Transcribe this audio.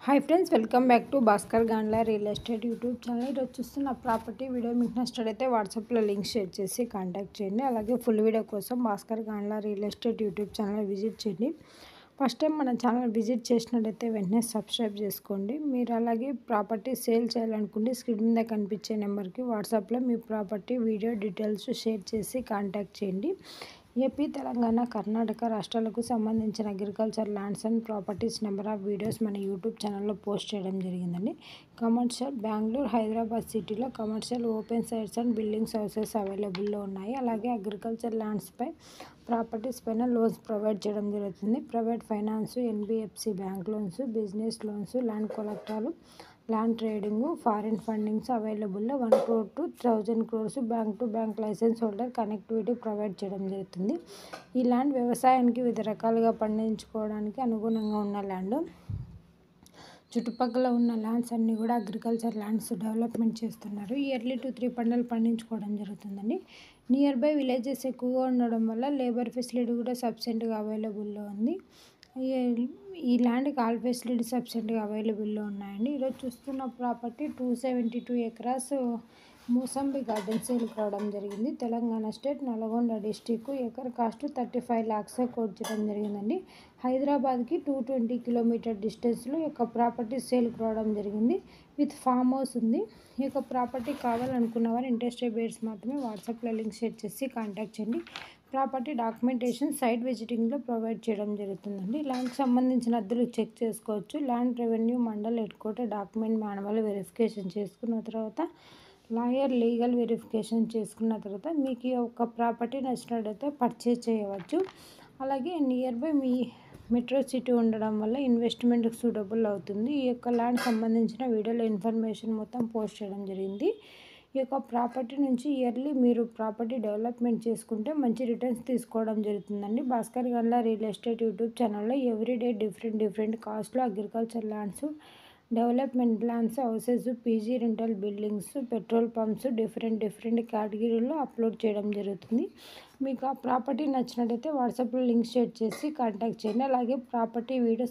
Hi friends, welcome back to Bhaskar Gandla real estate YouTube channel. ఈరోజు చూస్తున్న property video మీకు నచ్చినట్లయితే వాట్సాప్లో లింక్ షేర్ చేసి కాంటాక్ట్ చేయండి. అలాగే ఫుల్ వీడియో కోసం Bhaskar Gandla real estate YouTube channel visit చేయండి. ఫస్ట్ టైం మన ఛానల్ విజిట్ చేసినట్లయితే వెంటనే సబ్స్క్రైబ్ చేసుకోండి. మీరు అలాగే ప్రాపర్టీ సేల్ చేయాలనుకుంటే స్క్రీన్ మీద కనిపించే నెంబర్కి వాట్సాప్లో మీ ప్రాపర్టీ వీడియో డీటెయిల్స్ షేర్ చేసి కాంటాక్ట్ చేయండి. ఏపీ, తెలంగాణ, కర్ణాటక రాష్ట్రాలకు సంబంధించిన agriculture lands and properties number of videos మన యూట్యూబ్ ఛానల్లో పోస్ట్ చేయడం జరిగిందండి. కమర్షియల్ బెంగళూరు, హైదరాబాద్ సిటీలో commercial open sites and buildings houses అవైలబుల్లో ఉన్నాయి. అలాగే అగ్రికల్చర్ ల్యాండ్స్పై ప్రాపర్టీస్ పైన లోన్స్ ప్రొవైడ్ చేయడం జరుగుతుంది. Private finance, NBFC bank loans, business loans, land కొలెక్టర్లు, ల్యాండ్ ట్రేడింగ్, ఫారిన్ ఫండింగ్స్ అవైలబుల్లో 1 crore to 1000 crores bank to bank license holder connectivity provide చేయడం జరుగుతుంది. ఈ ల్యాండ్ వ్యవసాయానికి వివిధ రకాలుగా పండించుకోవడానికి అనుగుణంగా ఉన్న ల్యాండ్. చుట్టుపక్కల ఉన్న ల్యాండ్స్ అన్నీ కూడా అగ్రికల్చర్ ల్యాండ్స్ డెవలప్మెంట్ చేస్తున్నారు. ఇయర్లీ 2-3 పంటలు పండించుకోవడం జరుగుతుందండి. నియర్ బై విలేజెస్ ఎక్కువగా ఉండడం వల్ల లేబర్ ఫెసిలిటీ కూడా సఫిషియెంట్గా అవైలబుల్లో ఉంది. ఈ ల్యాండ్కి ఆల్ ఫెసిలిటీ సఫిషియెంట్గా అవైలబుల్లో ఉన్నాయండి. ఈరోజు చూస్తున్న ప్రాపర్టీ 272 acres మూసంబి గార్డెన్ సేల్కి రావడం జరిగింది. Telangana state, Nalgonda district. Acre cost 35 lakhs quote చేయడం జరిగిందండి. హైదరాబాద్కి 220 km డిస్టెన్స్లో ఈ యొక్క ప్రాపర్టీ సేల్కి రావడం జరిగింది. విత్ ఫామ్ హౌస్ ఉంది. ఈ యొక్క ప్రాపర్టీ కావాలనుకున్న వారు ఇంట్రెస్టెడ్ బయర్స్ మాత్రమే వాట్సాప్లో లింక్ షేర్ చేసి కాంటాక్ట్ చేయండి. ప్రాపర్టీ డాక్యుమెంటేషన్ సైట్ విజిటింగ్లో ప్రొవైడ్ చేయడం జరుగుతుందండి. ల్యాండ్కి సంబంధించిన అద్దెలు చెక్ చేసుకోవచ్చు. Land revenue mandal head quarter document manual verification చేసుకున్న తర్వాత లాయర్ లీగల్ వెరిఫికేషన్ చేసుకున్న తర్వాత మీకు ఈ యొక్క ప్రాపర్టీ నచ్చినట్లయితే పర్చేజ్ చేయవచ్చు. అలాగే near by me metro city ఉండడం వల్ల ఇన్వెస్ట్మెంట్కి సూటబుల్ అవుతుంది. ఈ యొక్క ల్యాండ్ సంబంధించిన వీడియోలో ఇన్ఫర్మేషన్ మొత్తం పోస్ట్ చేయడం జరిగింది. ఈ యొక్క ప్రాపర్టీ నుంచి ఇయర్లీ మీరు ప్రాపర్టీ డెవలప్మెంట్ చేసుకుంటే మంచి రిటర్న్స్ తీసుకోవడం జరుగుతుందండి. Bhaskar Gandla real estate YouTube ఛానల్లో ఎవ్రీడే డిఫరెంట్ కాస్ట్లో agriculture lands, development lands, houses, PG rental buildings, petrol pumps different కేటగిరీలో అప్లోడ్ చేయడం జరుగుతుంది. మీకు ఆ ప్రాపర్టీ నచ్చినట్టయితే వాట్సాప్లో లింక్ షేర్ చేసి కాంటాక్ట్ చేయండి. అలాగే ప్రాపర్టీ వీడియో